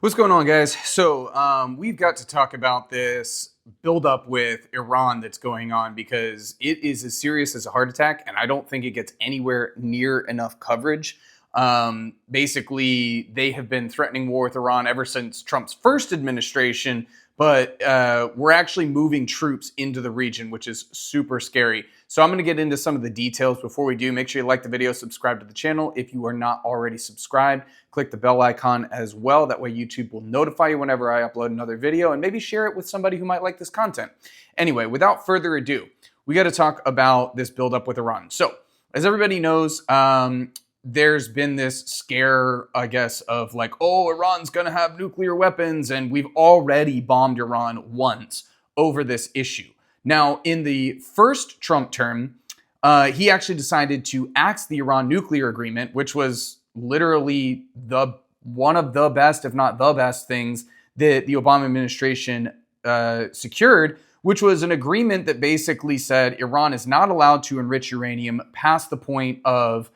What's going on, guys? So we've got to talk about this buildup with Iran that's going on because it is as serious as a heart attack, and I don't think it gets anywhere near enough coverage. Basically, they have been threatening war with Iran ever since Trump's first administration, but we're actually moving troops into the region, which is super scary. So I'm going to get into some of the details. Before we do, make sure you like the video, subscribe to the channel if you are not already subscribed. Click the bell icon as well. That way YouTube will notify you whenever I upload another video, and maybe share it with somebody who might like this content. Anyway, without further ado, we got to talk about this buildup with Iran. So as everybody knows, there's been this scare, I guess, of like, oh, Iran's going to have nuclear weapons, and we've already bombed Iran once over this issue. Now, in the first Trump term, he actually decided to axe the Iran nuclear agreement, which was literally one of the best, if not the best things that the Obama administration secured, which was an agreement that basically said Iran is not allowed to enrich uranium past the point of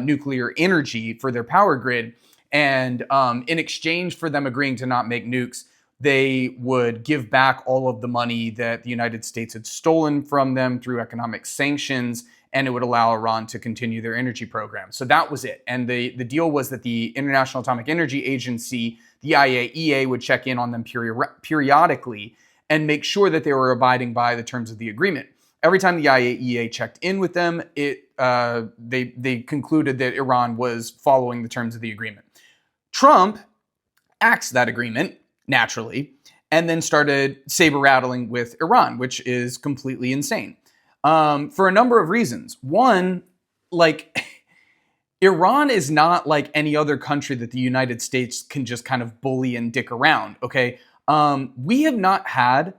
nuclear energy for their power grid. And in exchange for them agreeing to not make nukes, they would give back all of the money that the United States had stolen from them through economic sanctions, and it would allow Iran to continue their energy program. So that was it. And the deal was that the International Atomic Energy Agency, the IAEA, would check in on them periodically and make sure that they were abiding by the terms of the agreement. Every time the IAEA checked in with them, they concluded that Iran was following the terms of the agreement. Trump axed that agreement, naturally, and then started saber-rattling with Iran, which is completely insane. For a number of reasons. One, like, Iran is not like any other country that the United States can just kind of bully and dick around, okay? We have not had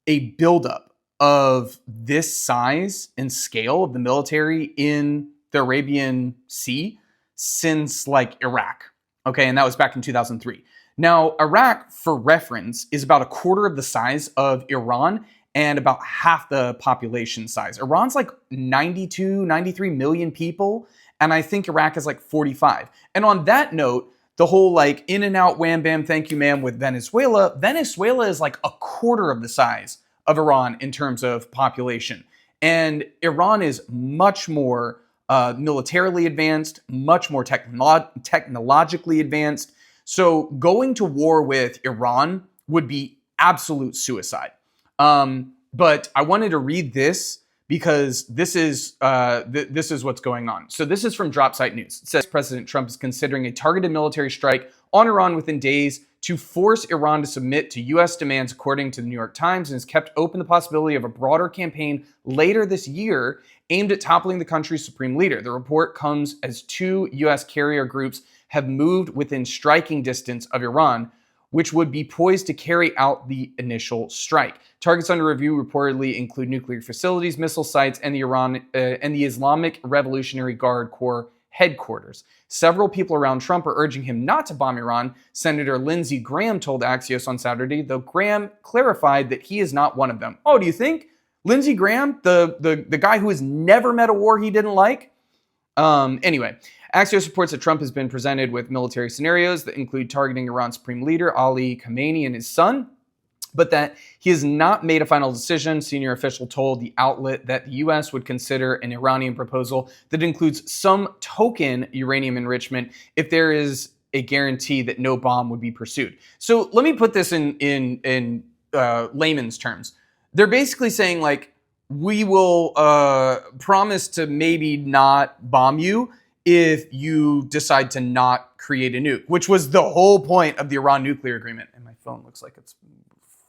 a buildup of this size and scale of the military in the Arabian Sea since, like, Iraq, okay? And that was back in 2003. Now, Iraq, for reference, is about a quarter of the size of Iran and about half the population size. Iran's like 92, 93 million people, and I think Iraq is like 45. And on that note, the whole like in and out, wham, bam, thank you, ma'am with Venezuela is like a quarter of the size of Iran in terms of population. And Iran is much more militarily advanced, much more technologically advanced. So going to war with Iran would be absolute suicide. But I wanted to read this because this is what's going on. So this is from Dropsite News. It says President Trump is considering a targeted military strike on Iran within days to force Iran to submit to U.S. demands, according to the New York Times, and has kept open the possibility of a broader campaign later this year aimed at toppling the country's supreme leader. The report comes as two U.S. carrier groups have moved within striking distance of Iran, which would be poised to carry out the initial strike. Targets under review reportedly include nuclear facilities, missile sites, and the Islamic Revolutionary Guard Corps headquarters. Several people around Trump are urging him not to bomb Iran. Senator Lindsey Graham told Axios on Saturday, though Graham clarified that he is not one of them. Oh, do you think? Lindsey Graham, the guy who has never met a war he didn't like? Anyway, Axios reports that Trump has been presented with military scenarios that include targeting Iran's supreme leader, Ali Khamenei, and his son, but that he has not made a final decision. Senior official told the outlet that the U.S. would consider an Iranian proposal that includes some token uranium enrichment if there is a guarantee that no bomb would be pursued. So let me put this in layman's terms. They're basically saying, like, we will promise to maybe not bomb you if you decide to not create a nuke, which was the whole point of the Iran nuclear agreement. And my phone looks like it's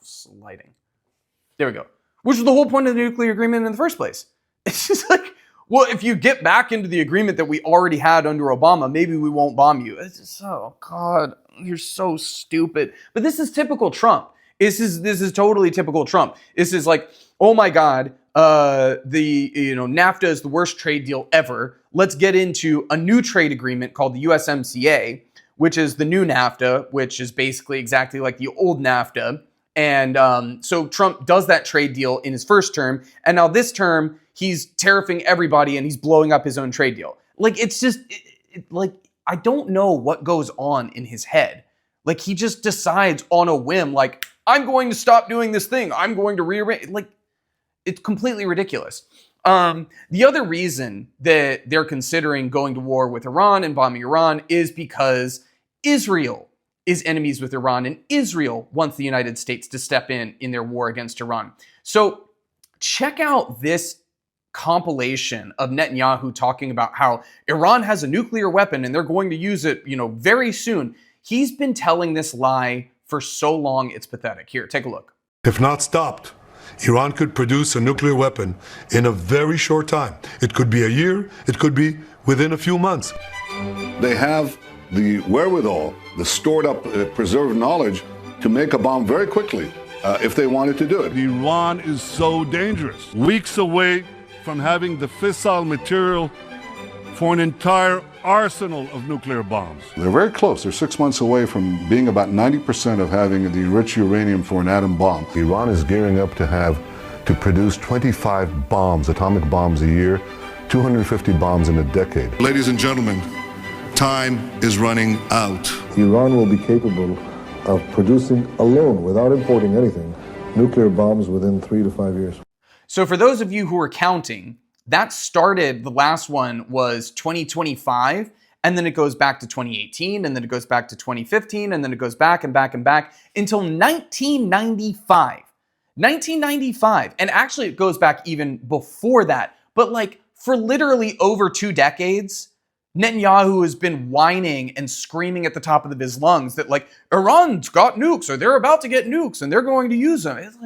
sliding. There we go. Which was the whole point of the nuclear agreement in the first place. It's just like, well, if you get back into the agreement that we already had under Obama, maybe we won't bomb you. It's just, oh God, you're so stupid. But this is typical Trump. This is totally typical Trump. This is like, oh my God, NAFTA is the worst trade deal ever. Let's get into a new trade agreement called the USMCA, which is the new NAFTA, which is basically exactly like the old NAFTA. And so Trump does that trade deal in his first term, and now this term he's tariffing everybody and he's blowing up his own trade deal. Like, it's just like, I don't know what goes on in his head Like, he just decides on a whim, like, I'm going to stop doing this thing. I'm going to rearrange. Like, it's completely ridiculous. The other reason that they're considering going to war with Iran and bombing Iran is because Israel is enemies with Iran, and Israel wants the United States to step in their war against Iran. So check out this compilation of Netanyahu talking about how Iran has a nuclear weapon and they're going to use it, very soon. He's been telling this lie for so long, it's pathetic. Here, take a look. If not stopped, Iran could produce a nuclear weapon in a very short time. It could be a year, it could be within a few months. They have the wherewithal, the stored up, preserved knowledge to make a bomb very quickly if they wanted to do it. Iran is so dangerous. Weeks away from having the fissile material for an entire arsenal of nuclear bombs. They're very close. They're 6 months away from being about 90% of having the enriched uranium for an atom bomb. Iran is gearing up to produce 25 bombs, atomic bombs a year, 250 bombs in a decade. Ladies and gentlemen, time is running out. Iran will be capable of producing alone, without importing anything, nuclear bombs within 3 to 5 years. So for those of you who are counting, that started, the last one was 2025, and then it goes back to 2018, and then it goes back to 2015, and then it goes back and back and back until 1995. 1995, and actually it goes back even before that, but like for literally over 2 decades, Netanyahu has been whining and screaming at the top of his lungs that like, Iran's got nukes, or they're about to get nukes, and they're going to use them. It's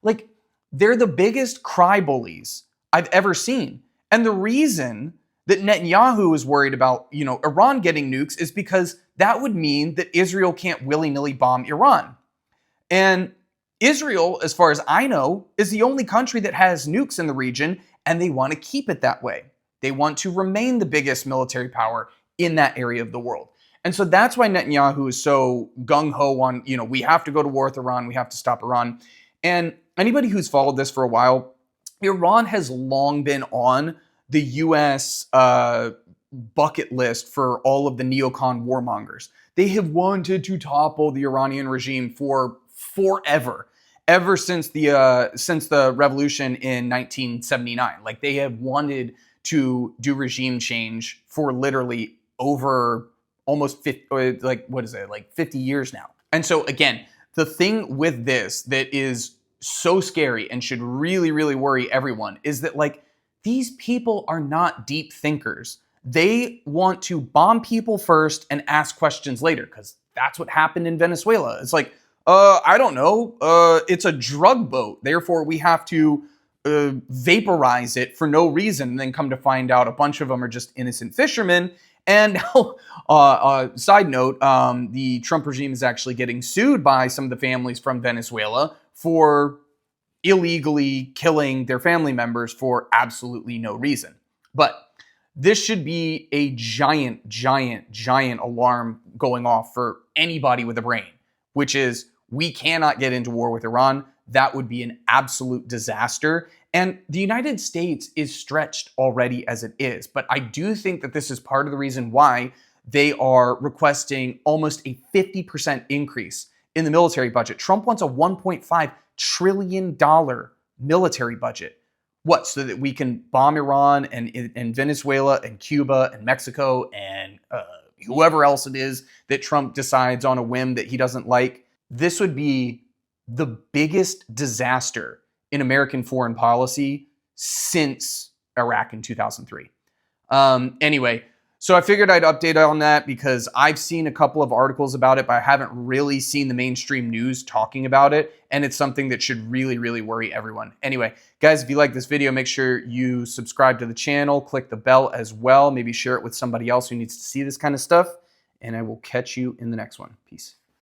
like they're the biggest cry bullies I've ever seen. And the reason that Netanyahu is worried about, Iran getting nukes is because that would mean that Israel can't willy-nilly bomb Iran. And Israel, as far as I know, is the only country that has nukes in the region, and they want to keep it that way. They want to remain the biggest military power in that area of the world. And so that's why Netanyahu is so gung-ho on, we have to go to war with Iran, we have to stop Iran. And anybody who's followed this for a while, Iran has long been on the U.S. Bucket list for all of the neocon warmongers. They have wanted to topple the Iranian regime for forever, ever since the revolution in 1979. Like, they have wanted to do regime change for literally over almost 50, like 50 years now. And so again, the thing with this that is so scary and should really, really worry everyone is that like these people are not deep thinkers. They want to bomb people first and ask questions later, because that's what happened in Venezuela. It's like, I don't know, it's a drug boat, therefore we have to vaporize it for no reason, and then come to find out a bunch of them are just innocent fishermen. And side note, the Trump regime is actually getting sued by some of the families from Venezuela for illegally killing their family members for absolutely no reason. But this should be a giant, giant, giant alarm going off for anybody with a brain, which is we cannot get into war with Iran. That would be an absolute disaster. And the United States is stretched already as it is. But I do think that this is part of the reason why they are requesting almost a 50% increase in the military budget. Trump wants a $1.5 trillion military budget. What? So that we can bomb Iran and Venezuela and Cuba and Mexico and whoever else it is that Trump decides on a whim that he doesn't like. This would be the biggest disaster in American foreign policy since Iraq in 2003. Anyway, so I figured I'd update on that because I've seen a couple of articles about it, but I haven't really seen the mainstream news talking about it. And it's something that should really, really worry everyone. Anyway, guys, if you like this video, make sure you subscribe to the channel, click the bell as well. Maybe share it with somebody else who needs to see this kind of stuff. And I will catch you in the next one. Peace.